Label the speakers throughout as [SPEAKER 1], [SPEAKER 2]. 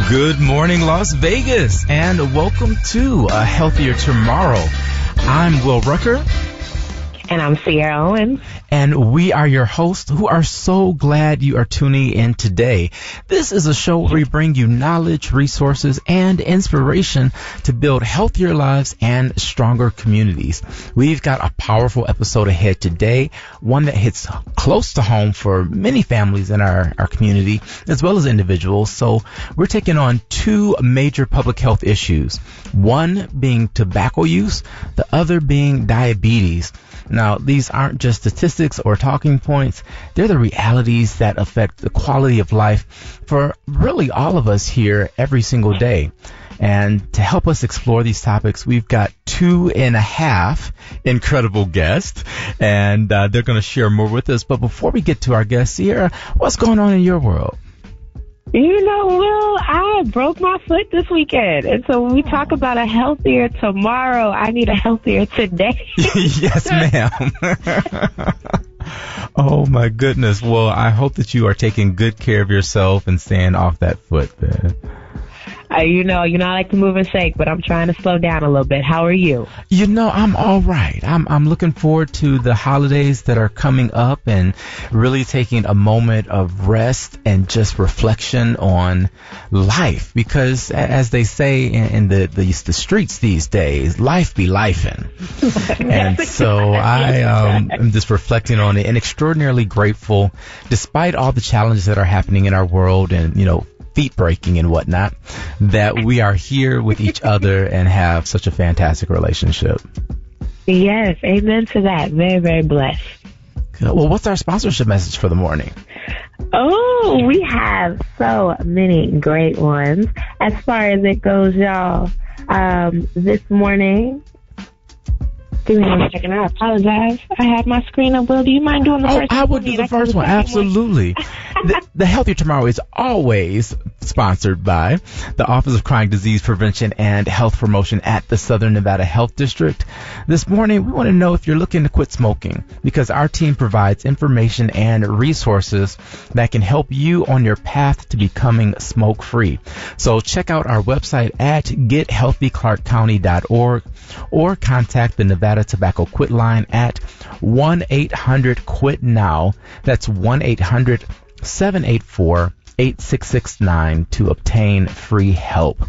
[SPEAKER 1] Good morning, Las Vegas, and welcome to A Healthier Tomorrow. I'm Will Rucker.
[SPEAKER 2] And I'm Sierra Owens.
[SPEAKER 1] And we are your hosts who are so glad you are tuning in today. This is a show where we bring you knowledge, resources, and inspiration to build healthier lives and stronger communities. We've got a powerful episode ahead today, one that hits close to home for many families in our community, as well as individuals. So we're taking on two major public health issues, one being tobacco use, the other being diabetes. Now, these aren't just statistics or talking points. They're the realities that affect the quality of life for really all of us here every single day. And to help us explore these topics, we've got 2.5 incredible guests, and they're going to share more with us. But before we get to our guests, Sierra, what's going on in your world?
[SPEAKER 2] You know, Will, I broke my foot this weekend. And so when we talk about a healthier tomorrow, I need a healthier today.
[SPEAKER 1] Yes, ma'am. Oh, my goodness. Well, I hope that you are taking good care of yourself and staying off that foot, man.
[SPEAKER 2] You know, I like to move and shake, but I'm trying to slow down a little bit. How are you?
[SPEAKER 1] You know, I'm all right. I'm looking forward to the holidays that are coming up and really taking a moment of rest and just reflection on life. Because as they say in the streets these days, life be lifing. And so I am just reflecting on it and extraordinarily grateful, despite all the challenges that are happening in our world and, you know, feet breaking and whatnot, that we are here with each other and have such a fantastic relationship.
[SPEAKER 2] Yes, amen to that. Very, very blessed.
[SPEAKER 1] Well, what's our sponsorship message for the morning?
[SPEAKER 2] Oh, we have so many great ones. As far as it goes, y'all, this morning, give me 1 second. I apologize. I had my screen up. Will, do you mind doing the first one?
[SPEAKER 1] I would do the first one. Absolutely. The Healthier Tomorrow is always sponsored by the Office of Chronic Disease Prevention and Health Promotion at the Southern Nevada Health District. This morning, we want to know if you're looking to quit smoking, because our team provides information and resources that can help you on your path to becoming smoke-free. So check out our website at gethealthyclarkcounty.org or contact the Nevada Tobacco Quit line at 1-800-QUIT-NOW. That's 1-800-784-8669 to obtain free help.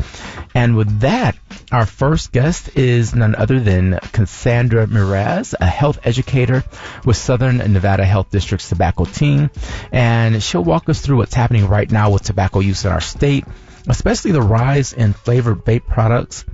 [SPEAKER 1] And with that, our first guest is none other than Cassandra Miraz, a health educator with Southern Nevada Health District's tobacco team. And she'll walk us through what's happening right now with tobacco use in our state, especially the rise in flavored vape products,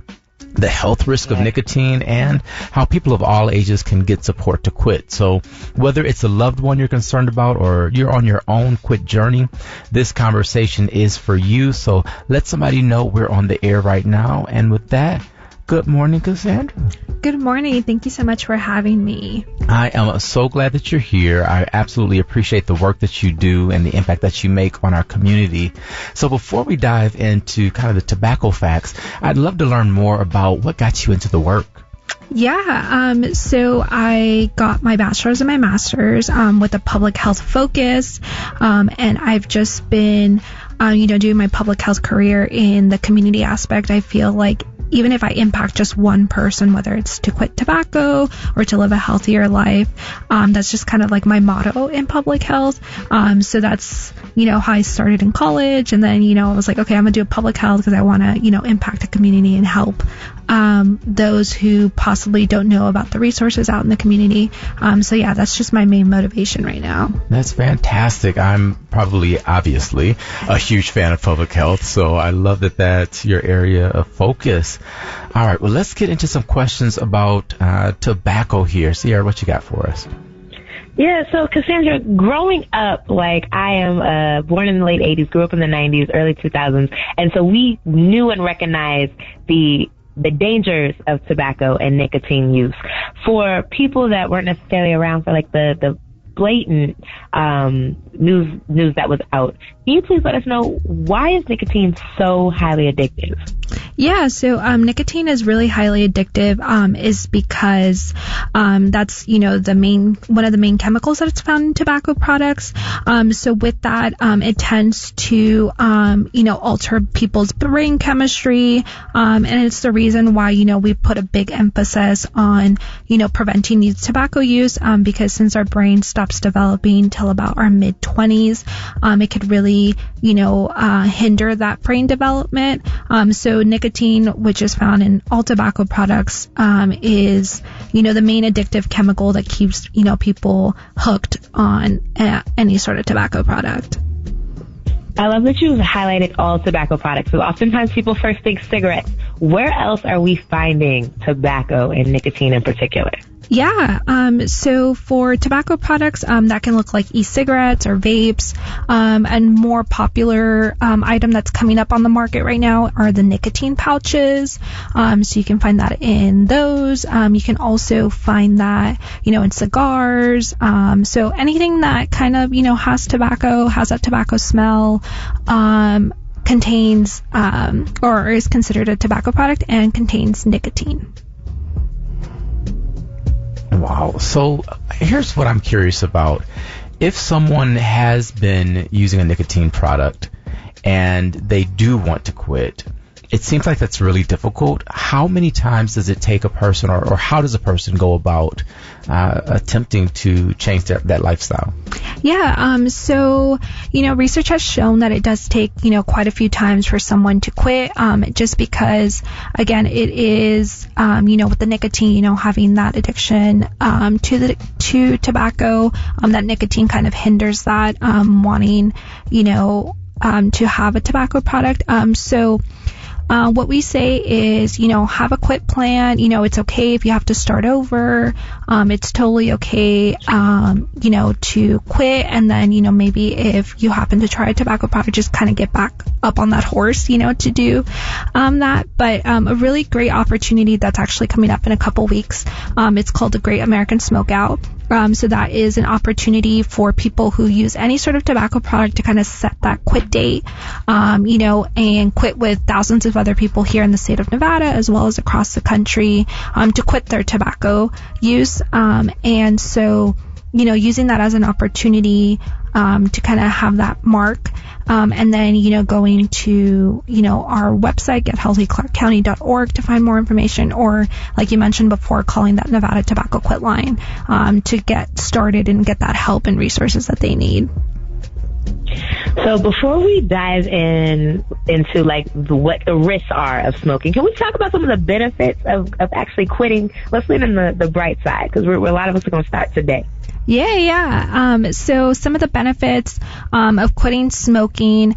[SPEAKER 1] the health risk of nicotine, and how people of all ages can get support to quit. So whether it's a loved one you're concerned about or you're on your own quit journey, this conversation is for you. So let somebody know we're on the air right now. And with that, good morning, Cassandra.
[SPEAKER 3] Good morning. Thank you so much for having me.
[SPEAKER 1] I am so glad that you're here. I absolutely appreciate the work that you do and the impact that you make on our community. So before we dive into kind of the tobacco facts, I'd love to learn more about what got you into the work.
[SPEAKER 3] Yeah, so I got my bachelor's and my master's with a public health focus, and I've just been, doing my public health career in the community aspect. I feel like even if I impact just one person, whether it's to quit tobacco or to live a healthier life, that's just kind of like my motto in public health. So that's, how I started in college. And then, I was like, okay, I'm going to do public health because I want to, impact the community and help those who possibly don't know about the resources out in the community. So yeah, that's just my main motivation right now.
[SPEAKER 1] That's fantastic. I'm obviously a huge fan of public health, so I love that that's your area of focus. All right, well, let's get into some questions about tobacco here. Sierra, what you got for us?
[SPEAKER 2] Yeah, so Cassandra, growing up, like I am born in the late 80s, grew up in the 90s, early 2000s, and so we knew and recognized the dangers of tobacco and nicotine use. For people that weren't necessarily around for like the blatant news that was out, can you please let us know, why is nicotine so highly addictive?
[SPEAKER 3] Yeah, so nicotine is really highly addictive, is because that's, one of the main chemicals that's found in tobacco products. So with that, it tends to, alter people's brain chemistry, and it's the reason why, we put a big emphasis on, preventing youth tobacco use, because since our brain stops developing till about our mid-20s, it could really, hinder that brain development. So nicotine, which is found in all tobacco products, is, the main addictive chemical that keeps, people hooked on any sort of tobacco product.
[SPEAKER 2] I love that you've highlighted all tobacco products. So oftentimes people first think cigarettes. Where else are we finding tobacco and nicotine in particular?
[SPEAKER 3] Yeah, so for tobacco products, that can look like e-cigarettes or vapes, and more popular item that's coming up on the market right now are the nicotine pouches. So you can find that in those. You can also find that, in cigars. So anything that kind of, has tobacco, has that tobacco smell, contains, or is considered a tobacco product and contains nicotine.
[SPEAKER 1] Wow. So here's what I'm curious about. If someone has been using a nicotine product and they do want to quit, it seems like that's really difficult. How many times does it take a person, or how does a person go about attempting to change that lifestyle?
[SPEAKER 3] Yeah, so, research has shown that it does take, quite a few times for someone to quit, just because, again, it is, with the nicotine, having that addiction to tobacco, that nicotine kind of hinders that wanting, to have a tobacco product. What we say is, have a quit plan. It's okay if you have to start over. It's totally okay, to quit. And then, maybe if you happen to try a tobacco product, just kind of get back up on that horse, to do that. But a really great opportunity that's actually coming up in a couple weeks. It's called the Great American Smokeout. So that is an opportunity for people who use any sort of tobacco product to kind of set that quit date, and quit with thousands of other people here in the state of Nevada as well as across the country, to quit their tobacco use. And so, using that as an opportunity, to kind of have that mark. And then, going to, our website, gethealthyclarkcounty.org to find more information, or like you mentioned before, calling that Nevada Tobacco Quit line, to get started and get that help and resources that they need.
[SPEAKER 2] So before we dive into what the risks are of smoking, can we talk about some of the benefits of actually quitting? Let's lean in the bright side, because a lot of us are going to start today.
[SPEAKER 3] Yeah. So some of the benefits of quitting smoking,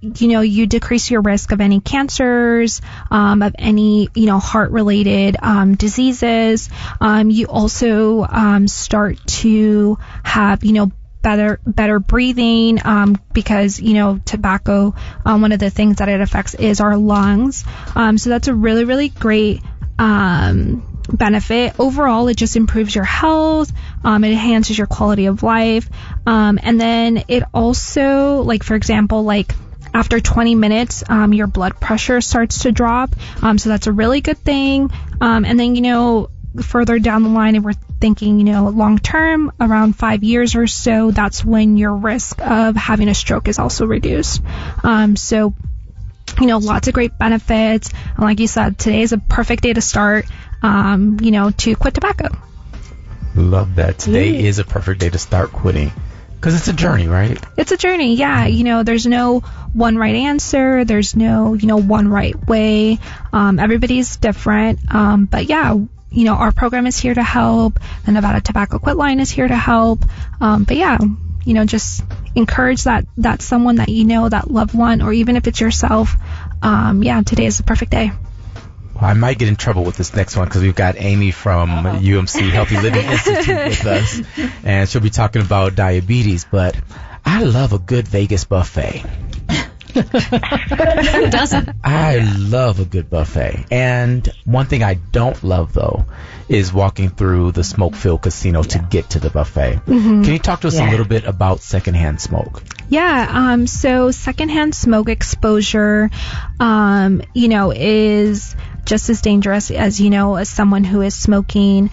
[SPEAKER 3] you decrease your risk of any cancers, of any, heart-related diseases. You also start to have, better breathing, because, tobacco, one of the things that it affects is our lungs. So that's a really, really great benefit. Overall, it just improves your health, it enhances your quality of life, and then it also, for example, after 20 minutes, your blood pressure starts to drop, so that's a really good thing. And then, further down the line, if we're thinking, long term, around 5 years or so, that's when your risk of having a stroke is also reduced. So, lots of great benefits. And like you said, today is a perfect day to start, to quit tobacco.
[SPEAKER 1] Love that. Today is a perfect day to start quitting. Because it's a journey, right? It's
[SPEAKER 3] a journey, yeah. There's no one right answer. There's no, one right way. Everybody's different. But yeah, our program is here to help. The Nevada Tobacco Quit Line is here to help. But yeah, just encourage that someone that that loved one, or even if it's yourself. Today is the perfect day.
[SPEAKER 1] Well, I might get in trouble with this next one because we've got Amy from UMC Healthy Living Institute with us, and she'll be talking about diabetes. But I love a good Vegas buffet.
[SPEAKER 3] Who doesn't?
[SPEAKER 1] I love a good buffet. And one thing I don't love, though, is walking through the smoke-filled casino to get to the buffet. Mm-hmm. Can you talk to us a little bit about secondhand smoke?
[SPEAKER 3] Yeah, so secondhand smoke exposure, is just as dangerous as, as someone who is smoking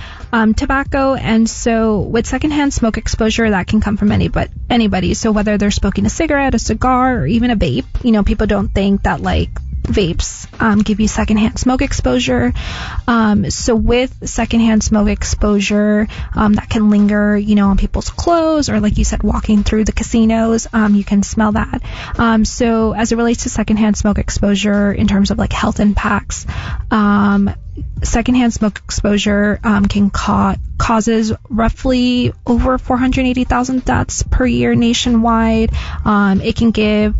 [SPEAKER 3] tobacco. And so with secondhand smoke exposure, that can come from anybody. So whether they're smoking a cigarette, a cigar, or even a vape, people don't think that vapes give you secondhand smoke exposure. So with secondhand smoke exposure, that can linger, on people's clothes, or like you said, walking through the casinos, you can smell that. So as it relates to secondhand smoke exposure in terms of health impacts, secondhand smoke exposure causes roughly over 480,000 deaths per year nationwide. It can give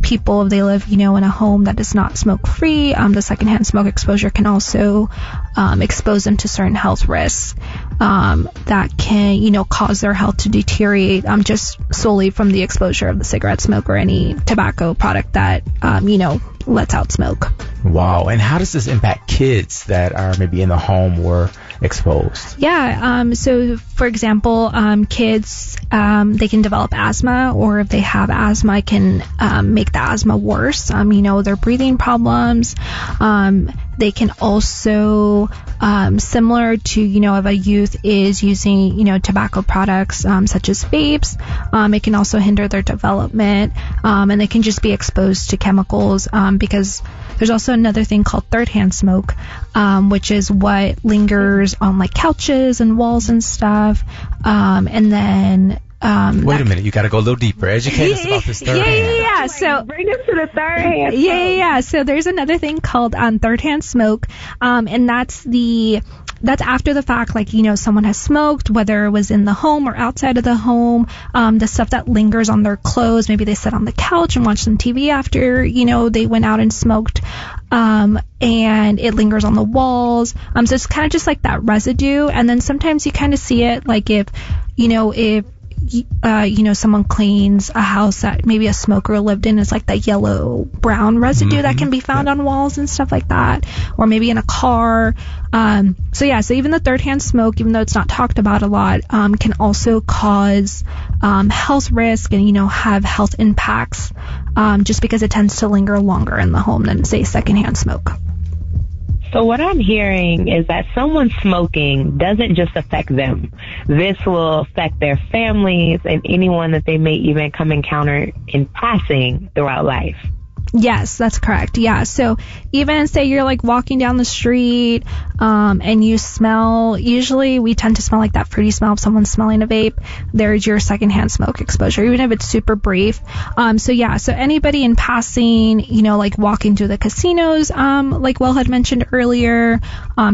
[SPEAKER 3] people, if they live, in a home that is not smoke-free, the secondhand smoke exposure can also expose them to certain health risks that can, cause their health to deteriorate just solely from the exposure of the cigarette smoke or any tobacco product that, lets out smoke.
[SPEAKER 1] Wow. And how does this impact kids that are maybe in the home or exposed?
[SPEAKER 3] Yeah. So, for example, kids, they can develop asthma, or if they have asthma, it can make the asthma worse. Their breathing problems. They can also, similar to, if a youth is using, tobacco products such as vapes, it can also hinder their development, and they can just be exposed to chemicals because there's also another thing called third-hand smoke, which is what lingers on couches and walls and stuff, and then
[SPEAKER 1] wait a minute, you got to go a little deeper. Educate us about this third hand.
[SPEAKER 3] Yeah. So
[SPEAKER 2] bring us to the third hand.
[SPEAKER 3] Yeah. So there's another thing called third-hand smoke, and that's after the fact, someone has smoked, whether it was in the home or outside of the home, the stuff that lingers on their clothes. Maybe they sit on the couch and watch some TV after, they went out and smoked, and it lingers on the walls. So it's kind of just that residue. And then sometimes you kind of see it, if someone cleans a house that maybe a smoker lived in, it's that yellow brown residue that can be found on walls and stuff like that, or maybe in a car. So even the third-hand smoke, even though it's not talked about a lot, can also cause health risk and have health impacts, just because it tends to linger longer in the home than, say, secondhand smoke.
[SPEAKER 2] So what I'm hearing is that someone smoking doesn't just affect them. This will affect their families and anyone that they may even come encounter in passing throughout life.
[SPEAKER 3] Yes, that's correct. Yeah. So even say you're walking down the street, and you smell, usually we tend to smell that fruity smell of someone smelling a vape. There's your secondhand smoke exposure, even if it's super brief. So anybody in passing, walking through the casinos, like Will had mentioned earlier,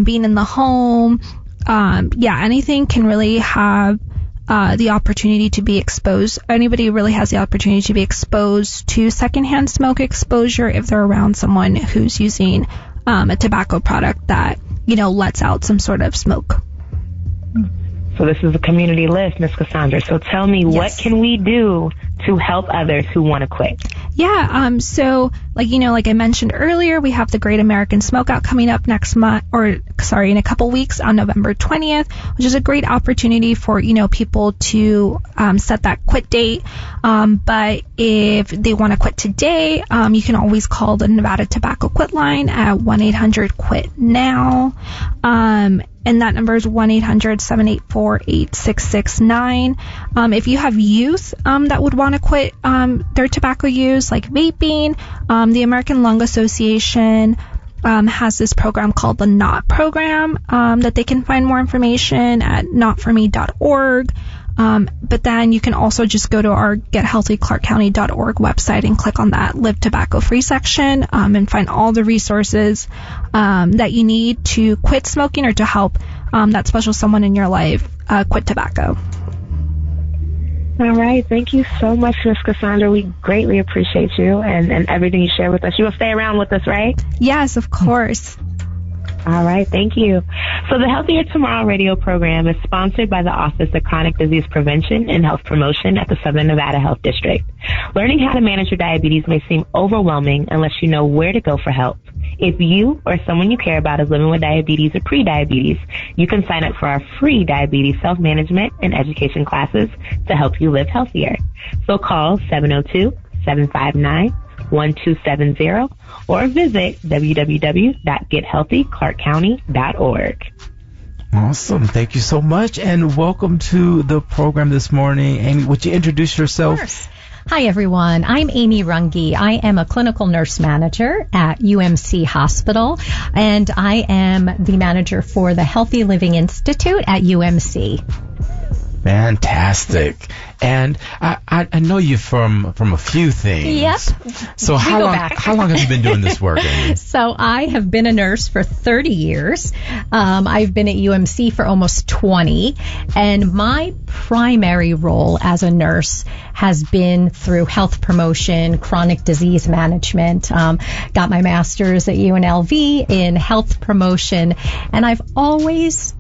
[SPEAKER 3] being in the home, anything can really have the opportunity to be exposed. Anybody really has the opportunity to be exposed to secondhand smoke exposure if they're around someone who's using a tobacco product that, lets out some sort of smoke.
[SPEAKER 2] So this is a community list, Ms. Cassandra. So tell me,
[SPEAKER 3] yes,
[SPEAKER 2] what can we do to help others who want to quit?
[SPEAKER 3] Yeah, so like I mentioned earlier, we have the Great American Smokeout coming up next month, in a couple weeks on November 20th, which is a great opportunity for, people to set that quit date. But if they want to quit today, you can always call the Nevada Tobacco Quit line at 1-800-QUIT-NOW. And that number is 1-800-784-8669. If you have youth that would want to quit their tobacco use, like vaping, the American Lung Association has this program called the NOT program that they can find more information at notforme.org. But then you can also just go to our gethealthyclarkcounty.org website and click on that Live Tobacco Free section and find all the resources that you need to quit smoking or to help that special someone in your life quit tobacco.
[SPEAKER 2] All right. Thank you so much, Ms. Cassandra. We greatly appreciate you and everything you share with us. You will stay around with us, right?
[SPEAKER 3] Yes, of course.
[SPEAKER 2] All right. Thank you. So the Healthier Tomorrow radio program is sponsored by the Office of Chronic Disease Prevention and Health Promotion at the Southern Nevada Health District. Learning how to manage your diabetes may seem overwhelming unless you know where to go for help. If you or someone you care about is living with diabetes or pre-diabetes, you can sign up for our free diabetes self-management and education classes to help you live healthier. So call 702-759-1270 or visit www.gethealthyclarkcounty.org.
[SPEAKER 1] Awesome. Thank you so much, and welcome to the program this morning. Amy, would you introduce yourself?
[SPEAKER 4] Of course. Hi, everyone. I'm Amy Runge. I am a clinical nurse manager at UMC Hospital, and I am the manager for the Healthy Living Institute at UMC.
[SPEAKER 1] Fantastic. And I know you from a few things.
[SPEAKER 4] Yep.
[SPEAKER 1] So how long have you been doing this work, Amy?
[SPEAKER 4] So I have been a nurse for 30 years. I've been at UMC for almost 20. And my primary role as a nurse has been through health promotion, chronic disease management. Got my master's at UNLV in health promotion. And I've always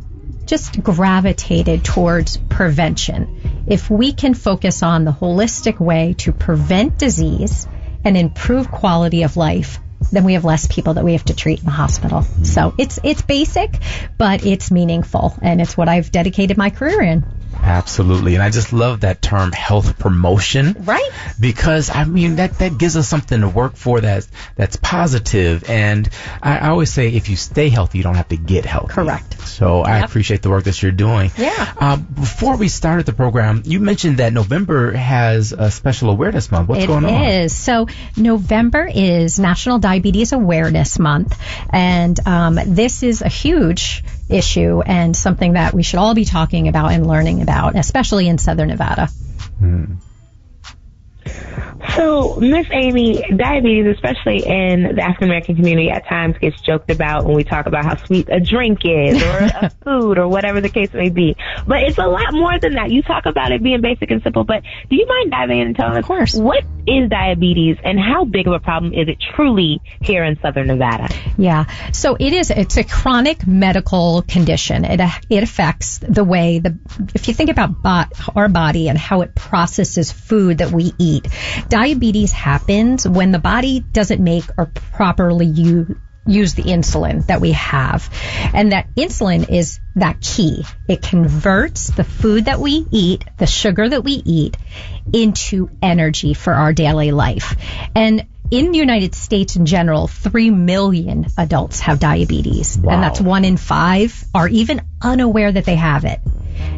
[SPEAKER 4] just gravitated towards prevention. If we can focus on the holistic way to prevent disease and improve quality of life, then we have less people that we have to treat in the hospital. So it's basic, but it's meaningful, and it's what I've dedicated my career in.
[SPEAKER 1] Absolutely. And I just love that term, health promotion.
[SPEAKER 4] Right.
[SPEAKER 1] Because, I mean, that gives us something to work for that's positive. And I always say, if you stay healthy, you don't have to get healthy.
[SPEAKER 4] Correct.
[SPEAKER 1] So I appreciate the work that you're doing.
[SPEAKER 4] Yeah.
[SPEAKER 1] Before we started the program, you mentioned that November has a special awareness month. What's going on?
[SPEAKER 4] It is. So November is National Diabetes Awareness Month. And this is a huge issue and something that we should all be talking about and learning about, especially in Southern Nevada.
[SPEAKER 2] So, Miss Amy, diabetes, especially in the African American community, at times gets joked about when we talk about how sweet a drink is, or a food, or whatever the case may be. But it's a lot more than that. You talk about it being basic and simple, but do you mind diving in and telling us what is diabetes and how big of a problem is it truly here in Southern Nevada?
[SPEAKER 4] Yeah, so it's a chronic medical condition. It affects the way if you think about our body and how it processes food that we eat. Diabetes happens when the body doesn't make or properly use the insulin that we have. And that insulin is that key. It converts the food that we eat, the sugar that we eat, into energy for our daily life. And in the United States in general, 3 million adults have diabetes.
[SPEAKER 1] Wow.
[SPEAKER 4] And that's 1 in 5 are even unaware that they have it.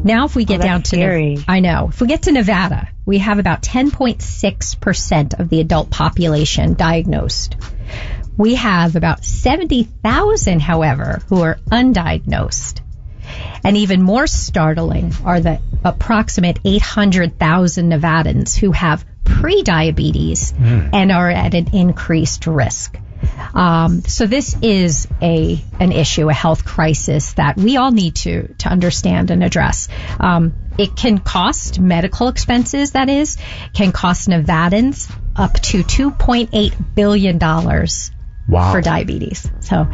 [SPEAKER 4] Now, if we get down to
[SPEAKER 2] scary.
[SPEAKER 4] if we get to Nevada, we have about 10.6% of the adult population diagnosed. We have about 70,000, however, who are undiagnosed. And even more startling are the approximate 800,000 Nevadans who have pre-diabetes and are at an increased risk. So this is an issue, a health crisis that we all need to understand and address. It can cost medical expenses, can cost Nevadans up to $2.8 billion for diabetes. So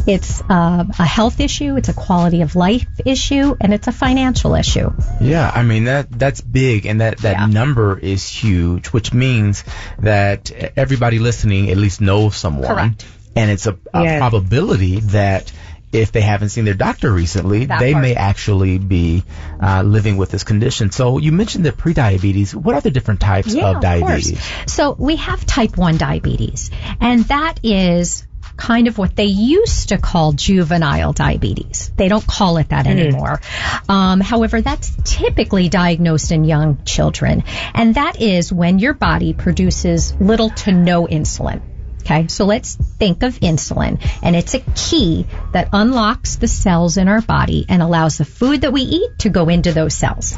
[SPEAKER 4] it's a health issue, it's a quality of life issue, and it's a financial issue.
[SPEAKER 1] Yeah, I mean, that's big, and that number is huge, which means that everybody listening at least knows someone.
[SPEAKER 4] Correct.
[SPEAKER 1] And it's a probability that if they haven't seen their doctor recently, they may actually be living with this condition. So you mentioned the prediabetes. What are the different types of diabetes?
[SPEAKER 4] Of course. So we have type 1 diabetes, and that is kind of what they used to call juvenile diabetes. They don't call it that anymore. However, that's typically diagnosed in young children, and that is when your body produces little to no insulin. Okay, so let's think of insulin, and it's a key that unlocks the cells in our body and allows the food that we eat to go into those cells.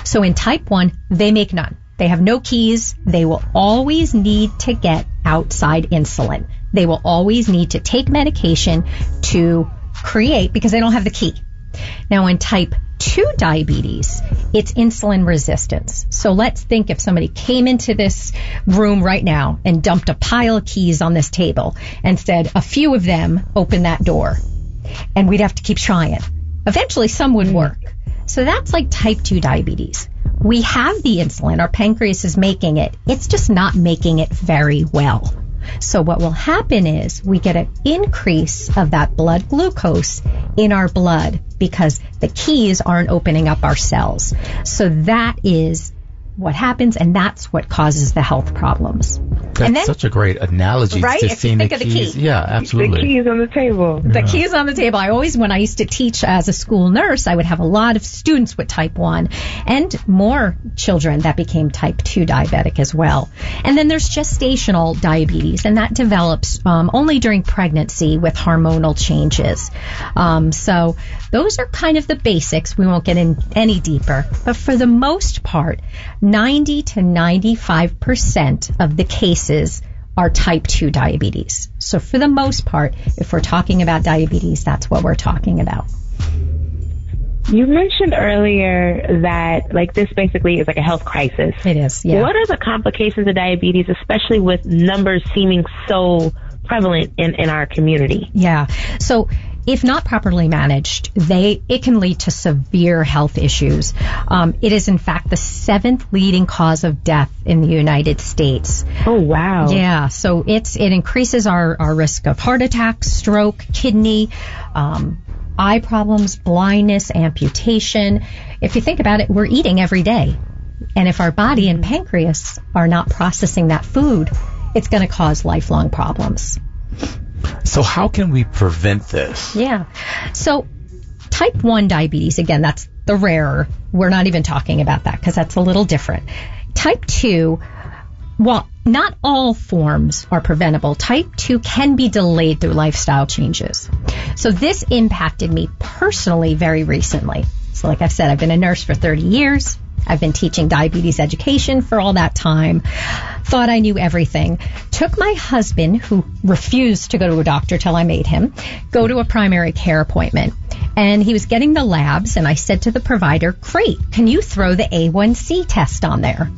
[SPEAKER 4] So in type 1, they make none. They have no keys. They will always need to get outside insulin. They will always need to take medication to create, because they don't have the key. Now in type 2 diabetes, it's insulin resistance. So let's think if somebody came into this room right now and dumped a pile of keys on this table and said, a few of them open that door, and we'd have to keep trying. Eventually some would work. So that's like type 2 diabetes. We have the insulin, our pancreas is making it. It's just not making it very well. So what will happen is we get an increase of that blood glucose in our blood because the keys aren't opening up our cells. So that is what happens, and that's what causes the health problems.
[SPEAKER 1] That's such a great analogy.
[SPEAKER 4] Right?
[SPEAKER 1] To
[SPEAKER 4] If you
[SPEAKER 1] seeing
[SPEAKER 4] think
[SPEAKER 1] the
[SPEAKER 4] of the
[SPEAKER 1] keys.
[SPEAKER 4] key.
[SPEAKER 1] Yeah, absolutely.
[SPEAKER 2] The keys on the table.
[SPEAKER 4] The keys on the table. When I used to teach as a school nurse, I would have a lot of students with type 1 and more children that became type 2 diabetic as well. And then there's gestational diabetes, and that develops only during pregnancy with hormonal changes. So those are kind of the basics. We won't get in any deeper. But for the most part, 90 to 95% of the cases are type 2 diabetes. So for the most part, if we're talking about diabetes, that's what we're talking about.
[SPEAKER 2] You mentioned earlier that this basically is like a health crisis.
[SPEAKER 4] It is, yeah.
[SPEAKER 2] What are the complications of diabetes, especially with numbers seeming so prevalent in our community?
[SPEAKER 4] Yeah. So if not properly managed, it can lead to severe health issues. It is, in fact, the 7th leading cause of death in the United States.
[SPEAKER 2] Oh, wow.
[SPEAKER 4] Yeah, so it increases our risk of heart attack, stroke, kidney, eye problems, blindness, amputation. If you think about it, we're eating every day. And if our body and pancreas are not processing that food, it's going to cause lifelong problems.
[SPEAKER 1] So how can we prevent this?
[SPEAKER 4] Yeah. So type 1 diabetes, again, that's the rarer. We're not even talking about that because that's a little different. Type 2, well, not all forms are preventable. Type 2 can be delayed through lifestyle changes. So this impacted me personally very recently. So like I've said, I've been a nurse for 30 years. I've been teaching diabetes education for all that time. Thought I knew everything. Took my husband, who refused to go to a doctor till I made him, go to a primary care appointment. And he was getting the labs, and I said to the provider, great, can you throw the A1C test on there?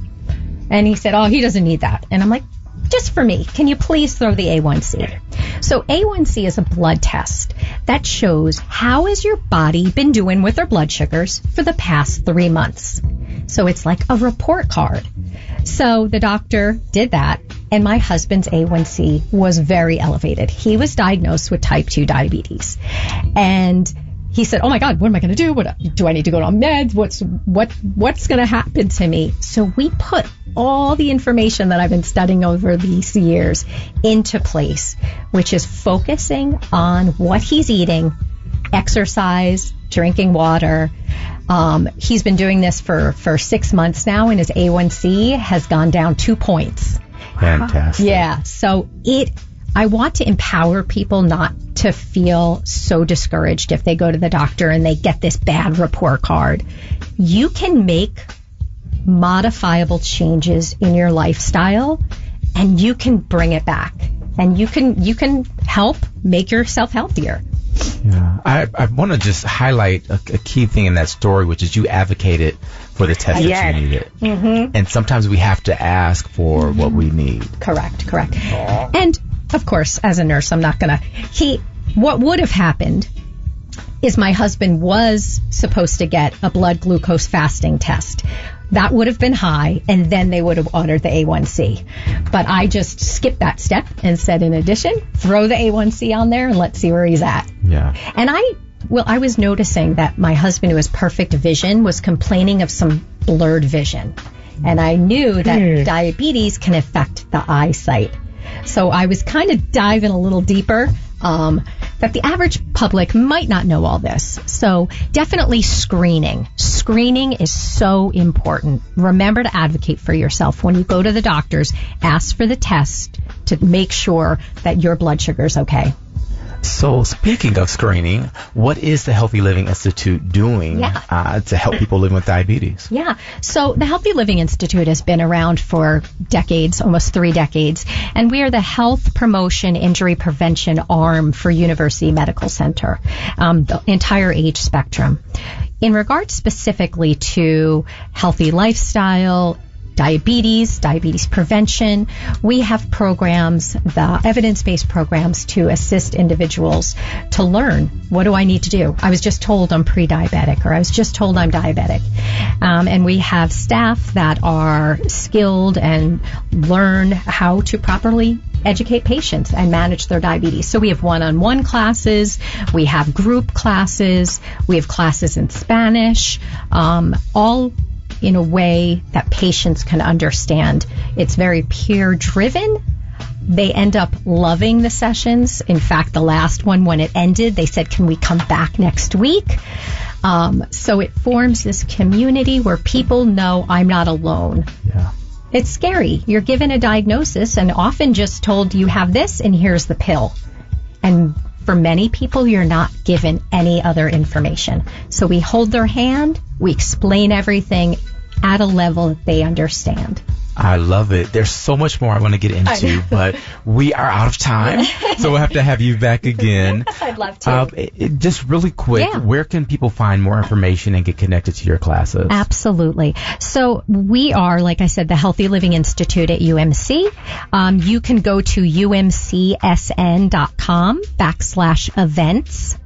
[SPEAKER 4] And he said, oh, he doesn't need that. And I'm like, just for me, can you please throw the A1C? So A1C is a blood test that shows how has your body been doing with their blood sugars for the past 3 months. So it's like a report card. So the doctor did that, and my husband's A1C was very elevated. He was diagnosed with type 2 diabetes. And he said, oh my God, what am I going to do? What do I need to go on meds? What's going to happen to me? So we put all the information that I've been studying over these years into place, which is focusing on what he's eating, exercise, drinking water. He's been doing this for 6 months now, and his A1C has gone down 2 points.
[SPEAKER 1] Fantastic.
[SPEAKER 4] Yeah. So I want to empower people not to feel so discouraged if they go to the doctor and they get this bad report card. You can make modifiable changes in your lifestyle, and you can bring it back, and you can help make yourself healthier.
[SPEAKER 1] Yeah, I want to just highlight a key thing in that story, which is you advocated for the test that you needed.
[SPEAKER 4] Mm-hmm.
[SPEAKER 1] And sometimes we have to ask for what we need.
[SPEAKER 4] Correct. And of course, as a nurse, I'm not going to, what would have happened is my husband was supposed to get a blood glucose fasting test. That would have been high, and then they would have ordered the A1C. But I just skipped that step and said, in addition, throw the A1C on there and let's see where he's at.
[SPEAKER 1] Yeah.
[SPEAKER 4] And I was noticing that my husband, who has perfect vision, was complaining of some blurred vision. And I knew that diabetes can affect the eyesight. So I was kind of diving a little deeper, that the average public might not know all this. So definitely screening. Screening is so important. Remember to advocate for yourself. When you go to the doctors, ask for the test to make sure that your blood sugar is okay.
[SPEAKER 1] So speaking of screening, what is the Healthy Living Institute doing to help people living with diabetes?
[SPEAKER 4] Yeah. So the Healthy Living Institute has been around for decades, almost 3 decades, and we are the health promotion injury prevention arm for University Medical Center, the entire age spectrum. In regards specifically to healthy lifestyle, diabetes prevention, we have programs, the evidence-based programs to assist individuals to learn, what do I need to do? I was just told I'm pre-diabetic, or I was just told I'm diabetic. And we have staff that are skilled and learn how to properly educate patients and manage their diabetes. So we have one-on-one classes, we have group classes, we have classes in Spanish, all in a way that patients can understand. It's very peer-driven. They end up loving the sessions. In fact, the last one, when it ended, they said, can we come back next week? So it forms this community where people know I'm not alone.
[SPEAKER 1] Yeah.
[SPEAKER 4] It's scary. You're given a diagnosis and often just told you have this and here's the pill. And for many people, you're not given any other information. So we hold their hand, we explain everything at a level that they understand.
[SPEAKER 1] I love it. There's so much more I want to get into, but we are out of time, so we'll have to have you back again.
[SPEAKER 4] I'd love to.
[SPEAKER 1] Just really quick, where can people find more information and get connected to your classes?
[SPEAKER 4] Absolutely. So we are, like I said, the Healthy Living Institute at UMC. You can go to umcsn.com/events.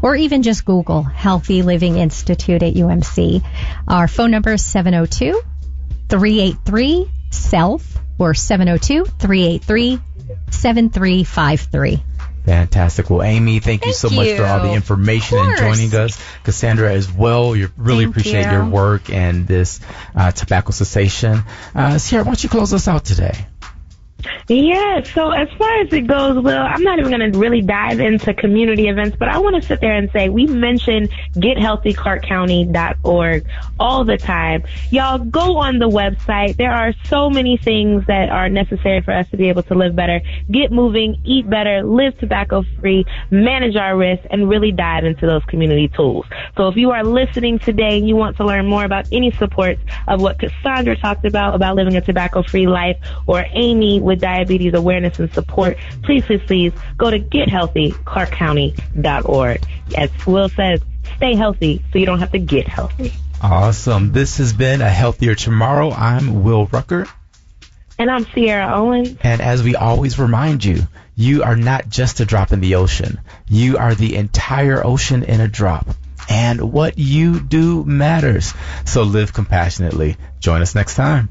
[SPEAKER 4] Or even just Google Healthy Living Institute at UMC. Our phone number is 702-383-SELF or 702-383-7353.
[SPEAKER 1] Fantastic. Well, Amy, thank you so much for all the information and joining us. Cassandra as well. We really appreciate your work and this tobacco cessation. Sierra, why don't you close us out today?
[SPEAKER 2] Yeah, so as far as it goes, Will, I'm not even going to really dive into community events, but I want to sit there and say we mention gethealthyclarkcounty.org all the time. Y'all go on the website. There are so many things that are necessary for us to be able to live better, get moving, eat better, live tobacco-free, manage our risks, and really dive into those community tools. So if you are listening today and you want to learn more about any supports of what Cassandra talked about living a tobacco-free life, or Amy with diabetes awareness and support, please go to gethealthyclarkcounty.org. As Will says, stay healthy so you don't have to get healthy.
[SPEAKER 1] Awesome. This has been A Healthier Tomorrow. I'm Will Rucker.
[SPEAKER 2] And I'm Sierra Owens.
[SPEAKER 1] And as we always remind you, you are not just a drop in the ocean. You are the entire ocean in a drop. And what you do matters. So live compassionately. Join us next time.